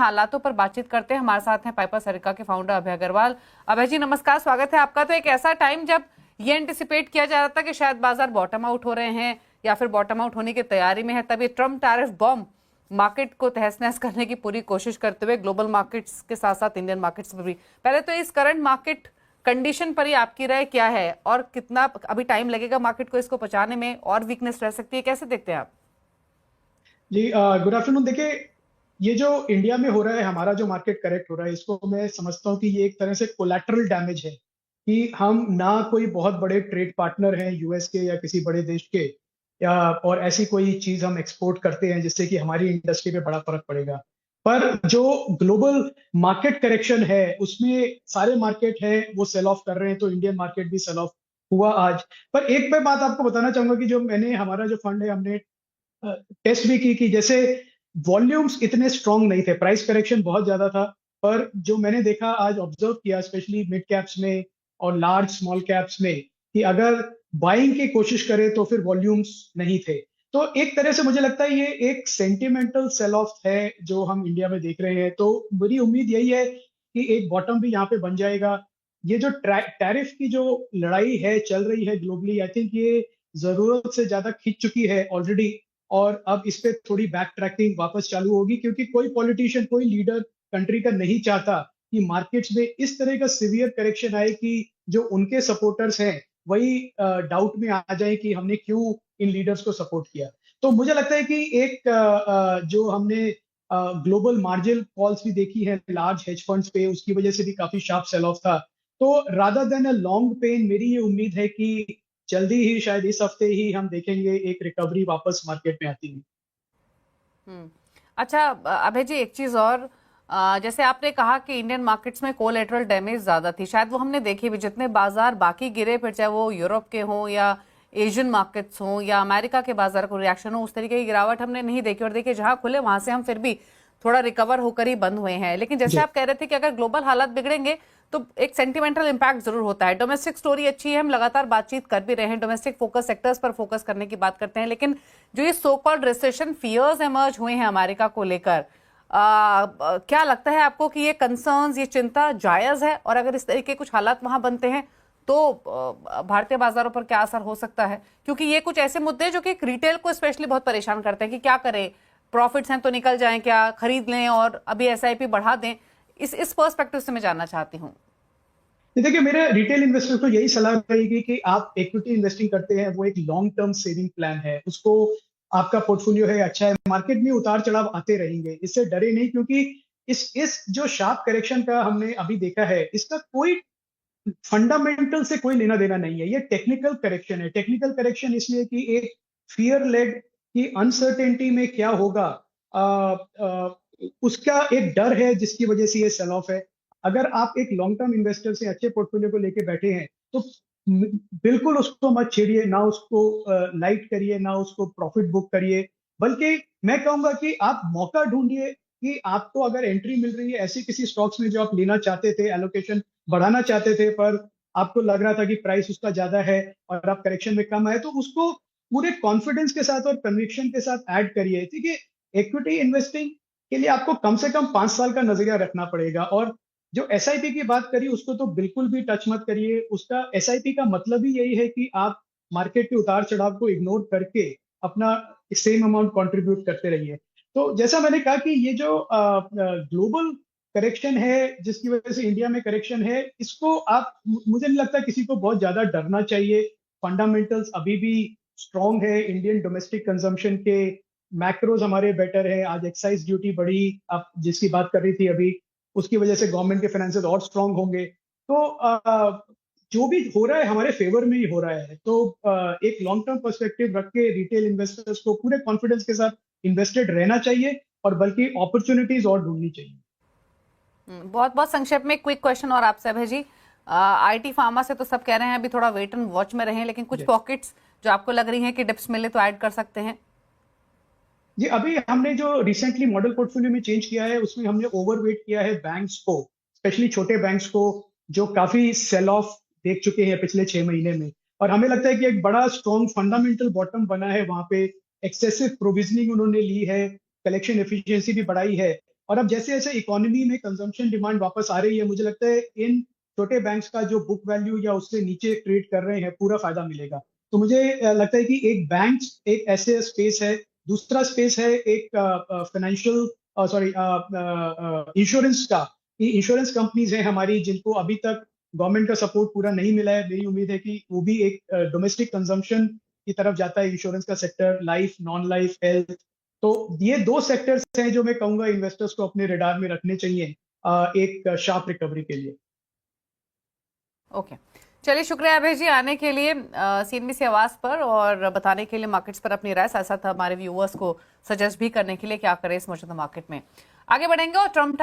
हालातों पर बातचीत करते हैं। हमारे साथ हैं पाइपर सरिका के फाउंडर अभय अग्रवाल। अभय जी नमस्कार, स्वागत है आपका। तो एक ऐसा टाइम जब ये एंटिसिपेट किया जा रहा था कि शायद बाजार बॉटम आउट हो रहे हैं या फिर बॉटम आउट होने की तैयारी में है, तभी ट्रम्प टैरिफ बॉम्ब मार्केट को तहस नहस करने की पूरी कोशिश करते हुए ग्लोबल मार्केट्स के साथ साथ इंडियन मार्केट्स पर भी। पहले तो इस करंट मार्केट कंडीशन पर ही आपकी राय क्या है और कितना अभी टाइम लगेगा मार्केट को इसको पहुंचाने में, और वीकनेस रह सकती है, कैसे देखते हैं आप? जी, गुड आफ्टरनून। देखिए, ये जो इंडिया में हो रहा है, हमारा जो मार्केट करेक्ट हो रहा है, इसको मैं समझता हूँ कि ये एक तरह से कोलैटरल डैमेज है कि हम ना कोई बहुत बड़े ट्रेड पार्टनर हैं यूएस के या किसी बड़े देश के, या और ऐसी कोई चीज हम एक्सपोर्ट करते हैं जिससे कि हमारी इंडस्ट्री पे बड़ा फर्क पड़ेगा। पर जो ग्लोबल मार्केट करेक्शन है उसमें सारे मार्केट है वो सेल ऑफ कर रहे हैं, तो इंडियन मार्केट भी सेल ऑफ हुआ आज। पर एक मैं बात आपको बताना चाहूंगा कि जो मैंने हमारा जो फंड है हमने टेस्ट भी की कि जैसे वॉल्यूम्स इतने स्ट्रांग नहीं थे, प्राइस करेक्शन बहुत ज्यादा था, पर जो मैंने देखा आज ऑब्जर्व किया स्पेशली मिड कैप्स में और लार्ज स्मॉल कैप्स में, कि अगर बाइंग की कोशिश करें तो फिर वॉल्यूम्स नहीं थे। तो एक तरह से मुझे लगता है ये एक सेंटिमेंटल सेल ऑफ है जो हम इंडिया में देख रहे हैं। तो मेरी उम्मीद यही है कि एक बॉटम भी यहाँ पे बन जाएगा। ये जो टैरिफ की जो लड़ाई है चल रही है ग्लोबली, आई थिंक ये जरूरत से ज्यादा खिंच चुकी है ऑलरेडी, और अब इस पे थोड़ी बैक ट्रैकिंग वापस चालू होगी, क्योंकि कोई पॉलिटिशियन कोई लीडर कंट्री का नहीं चाहता कि मार्केट्स में इस तरह का सिवियर करेक्शन आए कि जो उनके सपोर्टर्स हैं वही डाउट में आ जाए कि हमने क्यों इन लीडर्स को सपोर्ट किया। तो मुझे लगता है कि एक जो हमने ग्लोबल मार्जिन कॉल्स भी देखी है लार्ज हेज फंड्स पे, उसकी वजह से भी काफी शार्प सेल ऑफ था। तो rather than a long pain, मेरी ये उम्मीद है कि जल्दी ही शायद इस हफ्ते ही हम देखेंगे एक रिकवरी वापस मार्केट में आती है। हम्म। अच्छा अभय जी, एक चीज और, जैसे आपने कहा कि इंडियन मार्केट्स में कोलेटरल डैमेज ज्यादा थी, शायद वो हमने देखी भी। जितने बाजार बाकी गिरे, फिर चाहे वो यूरोप के हों या एशियन मार्केट्स हों या अमेरिका के बाजार को रिएक्शन हो, उस तरीके की गिरावट हमने नहीं देखी। और देखिए जहां खुले वहां से हम फिर भी थोड़ा रिकवर होकर ही बंद हुए हैं। लेकिन जैसे जी। आप कह रहे थे कि अगर ग्लोबल हालात बिगड़ेंगे तो एक सेंटिमेंटल इंपैक्ट जरूर होता है। डोमेस्टिक स्टोरी अच्छी है, हम लगातार बातचीत कर भी रहे हैं, डोमेस्टिक फोकस सेक्टर्स पर फोकस करने की बात करते हैं, लेकिन जो ये so called recession fears emerge हुए हैं अमेरिका को लेकर, क्या लगता है आपको कि ये कंसर्न्स, ये चिंता जायज है? और अगर इस तरीके कुछ हालात वहां बनते हैं तो भारतीय बाजारों पर क्या असर हो सकता है? क्योंकि ये कुछ ऐसे मुद्दे जो कि रिटेल को स्पेशली बहुत परेशान करते हैं कि क्या करें, प्रॉफिट्स हैं तो निकल जाएं, क्या खरीद लें और अभी एसआईपी बढ़ा दें। इस पर्सपेक्टिव से मैं जानना चाहती हूँ। देखिए, मेरे रिटेल इन्वेस्टर को यही सलाह रहेगी कि आप इक्विटी इन्वेस्टिंग करते हैं वो एक लॉन्ग टर्म सेविंग प्लान है, उसको आपका पोर्टफोलियो है अच्छा है, मार्केट में उतार चढ़ाव आते रहेंगे, इससे डरे नहीं। क्योंकि इस जो शार्प करेक्शन का हमने अभी देखा है, इसका कोई फंडामेंटल से कोई लेना देना नहीं है। ये टेक्निकल करेक्शन है। टेक्निकल करेक्शन इसलिए कि एक फियर लेड की अनसर्टेनिटी में क्या होगा, आ, आ, उसका एक डर है जिसकी वजह से ये सेल ऑफ है। अगर आप एक लॉन्ग टर्म इन्वेस्टर से अच्छे पोर्टफोलियो को लेके बैठे हैं तो बिल्कुल उसको मत छेड़िए, ना उसको लाइट करिए, ना उसको प्रॉफिट बुक करिए। बल्कि मैं कहूंगा कि आप मौका ढूंढिए कि आपको अगर एंट्री मिल रही है ऐसे किसी स्टॉक्स में जो आप लेना चाहते थे, एलोकेशन बढ़ाना चाहते थे, पर आपको लग रहा था कि प्राइस उसका ज्यादा है और आप करेक्शन में कम आए, तो उसको पूरे कॉन्फिडेंस के साथ और कन्विक्शन के साथ ऐड करिए। ठीक है, इक्विटी इन्वेस्टिंग के लिए आपको कम से कम 5 साल का नजरिया रखना पड़ेगा। और जो एसआईपी की बात करी उसको तो बिल्कुल भी टच मत करिए। उसका एसआईपी का मतलब ही यही है कि आप मार्केट के उतार चढ़ाव को इग्नोर करके अपना सेम अमाउंट कंट्रीब्यूट करते रहिए। तो जैसा मैंने कहा कि ये जो ग्लोबल करेक्शन है जिसकी वजह से इंडिया में करेक्शन है, इसको आप मुझे नहीं लगता किसी को बहुत ज्यादा डरना चाहिए। फंडामेंटल्स अभी भी स्ट्रांग है, इंडियन डोमेस्टिक कंजम्पशन के मैक्रोज हमारे बेटर है। आज एक्साइज ड्यूटी बढ़ी, आप जिसकी बात कर रही थी अभी, उसकी वजह से गवर्नमेंट के फाइनेंसेस और स्ट्रांग होंगे। तो जो भी हो रहा है हमारे फेवर में ही हो रहा है। तो एक लॉन्ग टर्म पर्सपेक्टिव रख के रिटेल इन्वेस्टर्स को पूरे कॉन्फिडेंस के साथ इन्वेस्टेड रहना चाहिए, और बल्कि अपॉर्चुनिटीज और ढूंढनी चाहिए। बहुत बहुत संक्षेप में क्विक क्वेश्चन और आपसे अभय जी, आईटी फार्मा से तो सब कह रहे हैं अभी थोड़ा वेट एंड वॉच में रहें, लेकिन कुछ पॉकेट्स जो आपको लग रही हैं कि डिप्स मिले तो ऐड कर सकते हैं? जी, अभी हमने जो रिसेंटली मॉडल पोर्टफोलियो में चेंज किया है उसमें हमने ओवरवेट किया है बैंक्स को, स्पेशली छोटे बैंक्स को, जो काफी सेल ऑफ देख चुके हैं पिछले 6 महीने में। और हमें लगता है कि एक बड़ा स्ट्रॉन्ग फंडामेंटल बॉटम बना है वहां पे। एक्सेसिव प्रोविजनिंग उन्होंने ली है, कलेक्शन एफिशिएंसी भी बढ़ाई है, और अब जैसे जैसे इकोनॉमी में कंजम्पशन डिमांड वापस आ रही है, मुझे लगता है इन छोटे बैंक्स का जो बुक वैल्यू या उससे नीचे ट्रेड कर रहे हैं पूरा फायदा मिलेगा। तो मुझे लगता है कि एक बैंक एक ऐसे स्पेस है, दूसरा स्पेस है एक फाइनेंशियल इंश्योरेंस का, कि इंश्योरेंस कंपनीज हैं हमारी जिनको अभी तक गवर्नमेंट का सपोर्ट पूरा नहीं मिला है। मेरी उम्मीद है कि वो भी एक डोमेस्टिक कंजम्पशन की तरफ जाता है, इंश्योरेंस का sector, life, non life, health. तो ये दो सेक्टर्स हैं जो मैं कहूंगा इन्वेस्टर्स को अपने रडार में रखने चाहिए एक शार्प रिकवरी के लिए। ओके, चलिए शुक्रिया अभय जी आने के लिए सीएनबीसी आवाज पर और बताने के लिए मार्केट्स पर अपनी राय, साथ साथ हमारे व्यूअर्स को सजेस्ट भी करने के लिए क्या करें इस मौजूदा मार्केट में। आगे बढ़ेंगे और ट्रम्प